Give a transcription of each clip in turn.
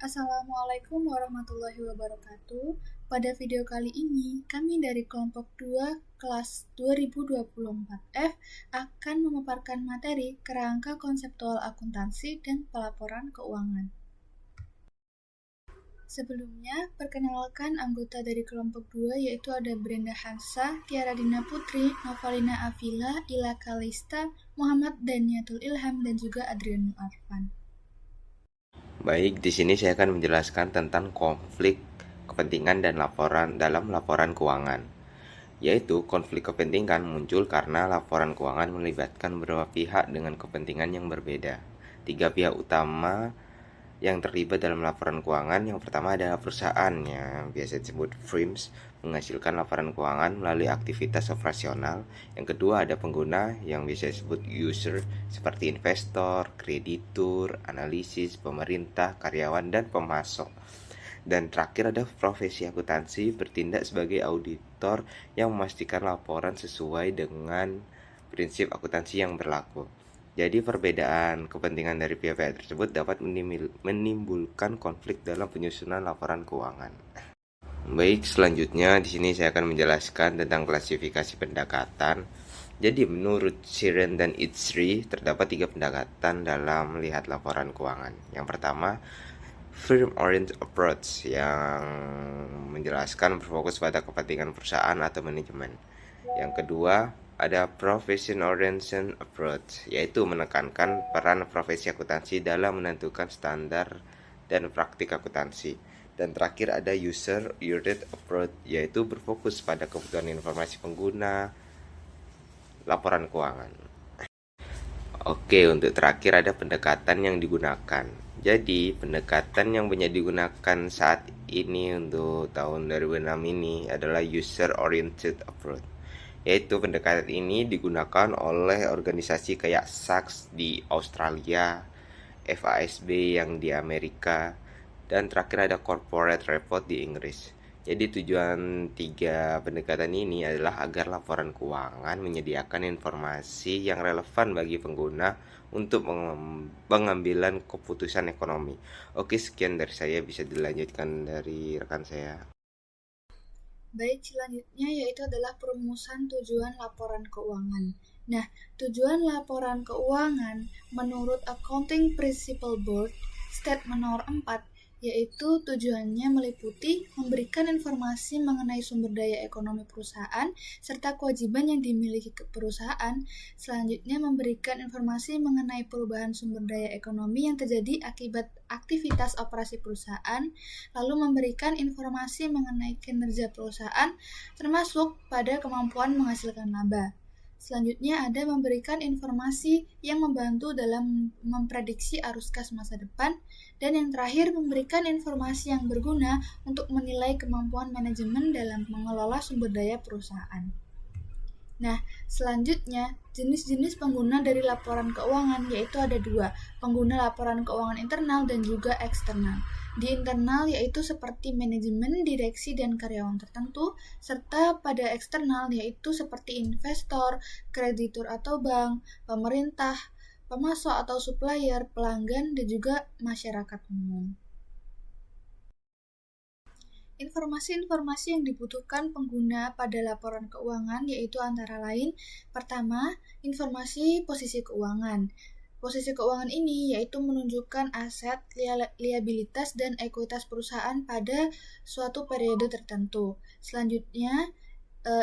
Assalamualaikum warahmatullahi wabarakatuh. Pada video kali ini, kami dari kelompok 2 kelas 2024F akan memaparkan materi kerangka konseptual akuntansi dan pelaporan keuangan. Sebelumnya, perkenalkan anggota dari kelompok 2 yaitu ada Brenda Hansa, Tiara Dina Putri, Novalina Afila, Ila Kalista, Muhammad Daniatul Ilham, dan juga Adrianul Arfan. Baik, di sini saya akan menjelaskan tentang konflik kepentingan dan laporan keuangan. Yaitu konflik kepentingan muncul karena laporan keuangan melibatkan beberapa pihak dengan kepentingan yang berbeda. Tiga pihak utama yang terlibat dalam laporan keuangan, yang pertama adalah perusahaan yang biasa disebut firms, menghasilkan laporan keuangan melalui aktivitas operasional. Yang kedua ada pengguna yang biasa disebut user, seperti investor, kreditur, analisis, pemerintah, karyawan, dan pemasok. Dan terakhir ada profesi akuntansi, bertindak sebagai auditor yang memastikan laporan sesuai dengan prinsip akuntansi yang berlaku. Jadi perbedaan kepentingan dari pihak-pihak tersebut dapat menimbulkan konflik dalam penyusunan laporan keuangan. Baik, selanjutnya di sini saya akan menjelaskan tentang klasifikasi pendekatan. Jadi menurut Sheeran dan Itzri terdapat tiga pendekatan dalam melihat laporan keuangan. Yang pertama, firm-oriented approach yang menjelaskan berfokus pada kepentingan perusahaan atau manajemen. Yang kedua, ada profession-oriented approach, yaitu menekankan peran profesi akuntansi dalam menentukan standar dan praktik akuntansi. Dan terakhir ada user-oriented approach, yaitu berfokus pada kebutuhan informasi pengguna laporan keuangan. Oke, untuk terakhir ada pendekatan yang digunakan. Jadi, pendekatan yang banyak digunakan saat ini untuk tahun 2006 ini adalah user oriented approach. Yaitu pendekatan ini digunakan oleh organisasi kayak SACS di Australia, FASB yang di Amerika, dan terakhir ada corporate report di Inggris. Jadi tujuan tiga pendekatan ini adalah agar laporan keuangan menyediakan informasi yang relevan bagi pengguna untuk pengambilan keputusan ekonomi. Oke, sekian dari saya, bisa dilanjutkan dari rekan saya. Baik, selanjutnya yaitu adalah perumusan tujuan laporan keuangan. Nah, tujuan laporan keuangan menurut Accounting Principles Board Statement nomor 4 yaitu tujuannya meliputi memberikan informasi mengenai sumber daya ekonomi perusahaan serta kewajiban yang dimiliki perusahaan. Selanjutnya memberikan informasi mengenai perubahan sumber daya ekonomi yang terjadi akibat aktivitas operasi perusahaan, lalu memberikan informasi mengenai kinerja perusahaan termasuk pada kemampuan menghasilkan laba. Selanjutnya ada memberikan informasi yang membantu dalam memprediksi arus kas masa depan. Dan yang terakhir memberikan informasi yang berguna untuk menilai kemampuan manajemen dalam mengelola sumber daya perusahaan. Nah, selanjutnya jenis-jenis pengguna dari laporan keuangan yaitu ada dua, pengguna laporan keuangan internal dan juga eksternal. Di internal yaitu seperti manajemen, direksi, dan karyawan tertentu, serta pada eksternal yaitu seperti investor, kreditur atau bank, pemerintah, pemasok atau supplier, pelanggan, dan juga masyarakat umum. Informasi-informasi yang dibutuhkan pengguna pada laporan keuangan yaitu antara lain, pertama, informasi posisi keuangan. Posisi keuangan ini yaitu menunjukkan aset, liabilitas, dan ekuitas perusahaan pada suatu periode tertentu. Selanjutnya,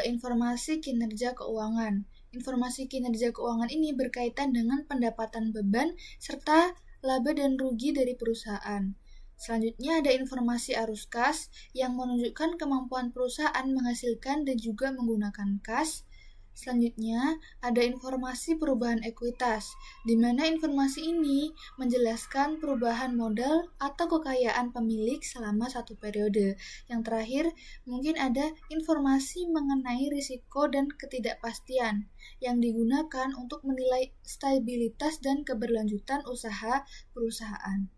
informasi kinerja keuangan. Informasi kinerja keuangan ini berkaitan dengan pendapatan beban serta laba dan rugi dari perusahaan. Selanjutnya ada informasi arus kas yang menunjukkan kemampuan perusahaan menghasilkan dan juga menggunakan kas. Selanjutnya ada informasi perubahan ekuitas, di mana informasi ini menjelaskan perubahan modal atau kekayaan pemilik selama satu periode. Yang terakhir, mungkin ada informasi mengenai risiko dan ketidakpastian yang digunakan untuk menilai stabilitas dan keberlanjutan usaha perusahaan.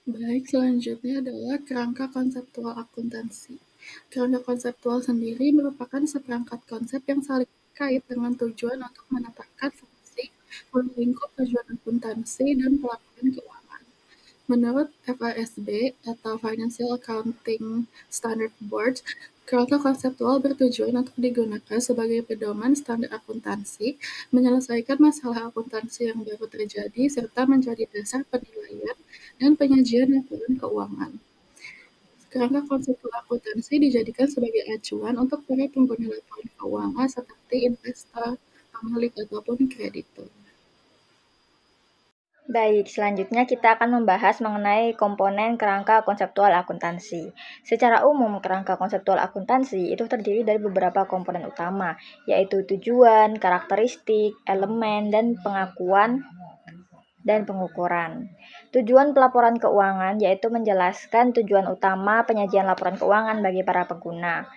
Baik, selanjutnya adalah kerangka konseptual akuntansi. Kerangka konseptual sendiri merupakan seperangkat konsep yang saling terkait dengan tujuan untuk menetapkan fungsi, melingkup tujuan akuntansi, dan pelaporan keuangan. Menurut FASB atau Financial Accounting Standard Board, kerangka konseptual bertujuan untuk digunakan sebagai pedoman standar akuntansi, menyelesaikan masalah akuntansi yang baru terjadi, serta menjadi dasar penilaian dan penyajian laporan keuangan. Kerangka konseptual akuntansi dijadikan sebagai acuan untuk para pengguna laporan keuangan seperti investor, pemilik, ataupun kreditur. Baik, selanjutnya kita akan membahas mengenai komponen kerangka konseptual akuntansi. Secara umum, kerangka konseptual akuntansi itu terdiri dari beberapa komponen utama, yaitu tujuan, karakteristik, elemen, dan pengakuan dan pengukuran. Tujuan pelaporan keuangan yaitu menjelaskan tujuan utama penyajian laporan keuangan bagi para pengguna.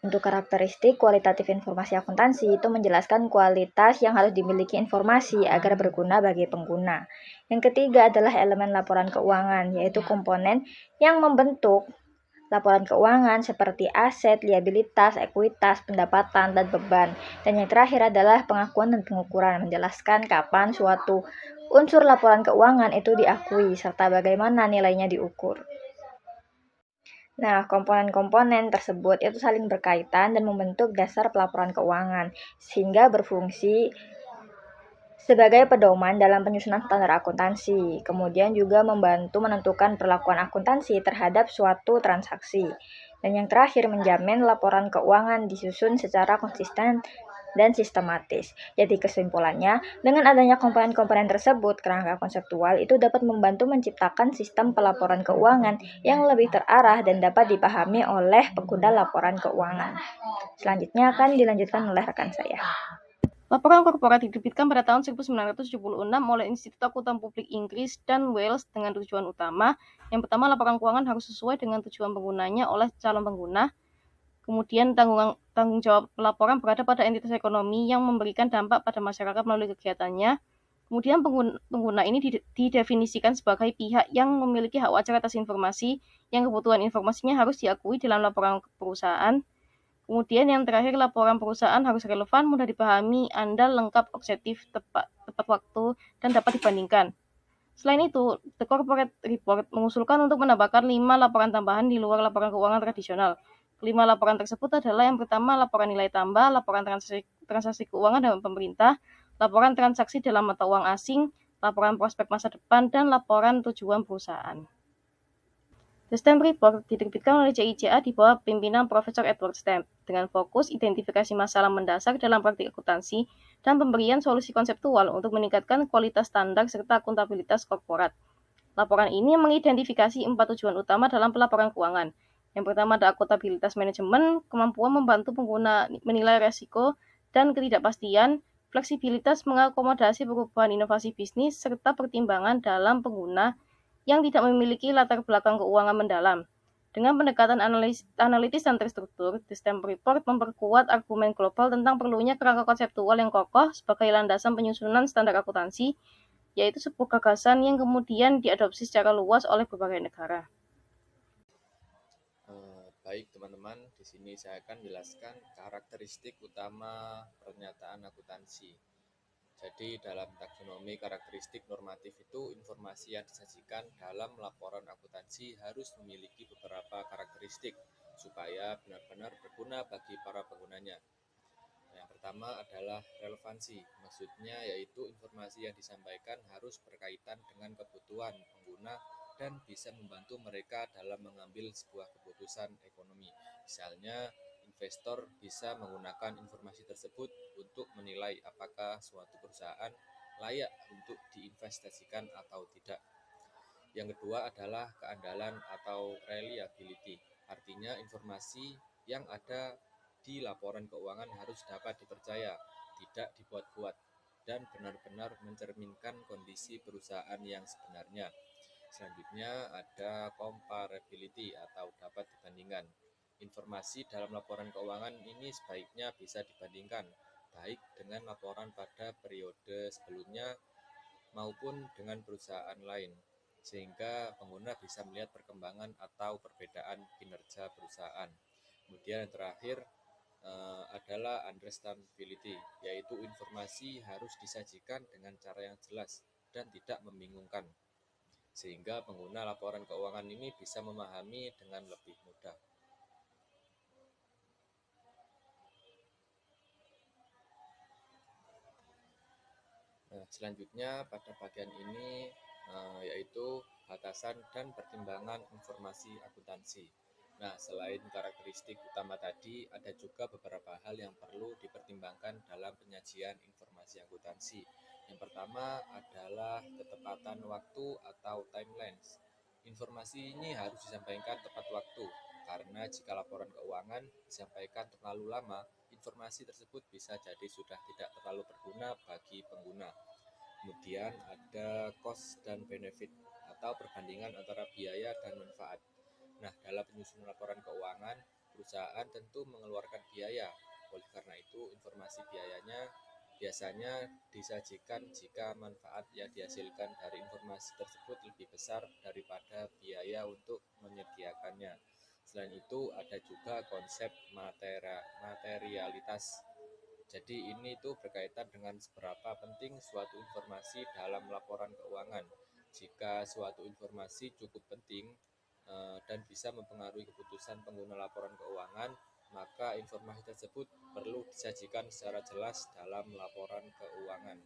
Untuk karakteristik kualitatif informasi akuntansi itu menjelaskan kualitas yang harus dimiliki informasi agar berguna bagi pengguna. Yang ketiga adalah elemen laporan keuangan, yaitu komponen yang membentuk laporan keuangan seperti aset, liabilitas, ekuitas, pendapatan, dan beban. Dan yang terakhir adalah pengakuan dan pengukuran, menjelaskan kapan suatu unsur laporan keuangan itu diakui serta bagaimana nilainya diukur. Nah, komponen-komponen tersebut itu saling berkaitan dan membentuk dasar pelaporan keuangan, sehingga berfungsi sebagai pedoman dalam penyusunan standar akuntansi, kemudian juga membantu menentukan perlakuan akuntansi terhadap suatu transaksi. Dan yang terakhir, menjamin laporan keuangan disusun secara konsisten dan sistematis. Jadi kesimpulannya, dengan adanya komponen-komponen tersebut, kerangka konseptual itu dapat membantu menciptakan sistem pelaporan keuangan yang lebih terarah dan dapat dipahami oleh pengguna laporan keuangan. Selanjutnya akan dilanjutkan oleh rekan saya. Laporan korporat diterbitkan pada tahun 1976 oleh Institut Akuntan Publik Inggris dan Wales dengan tujuan utama. Yang pertama, laporan keuangan harus sesuai dengan tujuan penggunanya oleh calon pengguna. Kemudian tanggung jawab laporan berada pada entitas ekonomi yang memberikan dampak pada masyarakat melalui kegiatannya. Kemudian pengguna ini didefinisikan sebagai pihak yang memiliki hak wajar atas informasi yang kebutuhan informasinya harus diakui dalam laporan perusahaan. Kemudian yang terakhir, laporan perusahaan harus relevan, mudah dipahami, andal, lengkap, objektif, tepat waktu, dan dapat dibandingkan. Selain itu, The Corporate Report mengusulkan untuk menambahkan 5 laporan tambahan di luar laporan keuangan tradisional. Kelima laporan tersebut adalah yang pertama, laporan nilai tambah, laporan transaksi keuangan dengan pemerintah, laporan transaksi dalam mata uang asing, laporan prospek masa depan, dan laporan tujuan perusahaan. The Stamp Report diterbitkan oleh CICA di bawah pimpinan Profesor Edward Stamp dengan fokus identifikasi masalah mendasar dalam praktik akuntansi dan pemberian solusi konseptual untuk meningkatkan kualitas standar serta akuntabilitas korporat. Laporan ini mengidentifikasi 4 tujuan utama dalam pelaporan keuangan. Yang pertama ada akuntabilitas manajemen, kemampuan membantu pengguna menilai risiko dan ketidakpastian, fleksibilitas mengakomodasi perubahan inovasi bisnis, serta pertimbangan dalam pengguna yang tidak memiliki latar belakang keuangan mendalam. Dengan pendekatan analitis dan terstruktur, The Stamp Report memperkuat argumen global tentang perlunya kerangka konseptual yang kokoh sebagai landasan penyusunan standar akuntansi, yaitu sebuah gagasan yang kemudian diadopsi secara luas oleh berbagai negara. Baik teman-teman, di sini saya akan menjelaskan karakteristik utama pernyataan akuntansi. Jadi dalam taksonomi karakteristik normatif itu informasi yang disajikan dalam laporan akuntansi harus memiliki beberapa karakteristik supaya benar-benar berguna bagi para penggunanya. Yang pertama adalah relevansi, maksudnya yaitu informasi yang disampaikan harus berkaitan dengan kebutuhan pengguna dan bisa membantu mereka dalam mengambil sebuah keputusan ekonomi. Misalnya, investor bisa menggunakan informasi tersebut untuk menilai apakah suatu perusahaan layak untuk diinvestasikan atau tidak. Yang kedua adalah keandalan atau reliability, artinya informasi yang ada di laporan keuangan harus dapat dipercaya, tidak dibuat-buat, dan benar-benar mencerminkan kondisi perusahaan yang sebenarnya. Selanjutnya ada comparability atau dapat dibandingkan. Informasi dalam laporan keuangan ini sebaiknya bisa dibandingkan, baik dengan laporan pada periode sebelumnya maupun dengan perusahaan lain, sehingga pengguna bisa melihat perkembangan atau perbedaan kinerja perusahaan. Kemudian yang terakhir adalah understandability, yaitu informasi harus disajikan dengan cara yang jelas dan tidak membingungkan. sehingga pengguna laporan keuangan ini bisa memahami dengan lebih mudah. Nah, selanjutnya pada bagian ini yaitu batasan dan pertimbangan informasi akuntansi. Nah, selain karakteristik utama tadi, ada juga beberapa hal yang perlu dipertimbangkan dalam penyajian informasi akuntansi. Yang pertama adalah ketepatan waktu atau timelines. Informasi ini harus disampaikan tepat waktu, karena jika laporan keuangan disampaikan terlalu lama, informasi tersebut bisa jadi sudah tidak terlalu berguna bagi pengguna. Kemudian ada cost dan benefit atau perbandingan antara biaya dan manfaat. Nah, dalam penyusunan laporan keuangan, perusahaan tentu mengeluarkan biaya. Oleh karena itu, informasi biayanya biasanya disajikan jika manfaat yang dihasilkan dari informasi tersebut lebih besar daripada biaya untuk menyediakannya. Selain itu, ada juga konsep materialitas. Jadi ini tuh berkaitan dengan seberapa penting suatu informasi dalam laporan keuangan. Jika suatu informasi cukup penting dan bisa mempengaruhi keputusan pengguna laporan keuangan, maka informasi tersebut perlu disajikan secara jelas dalam laporan keuangan.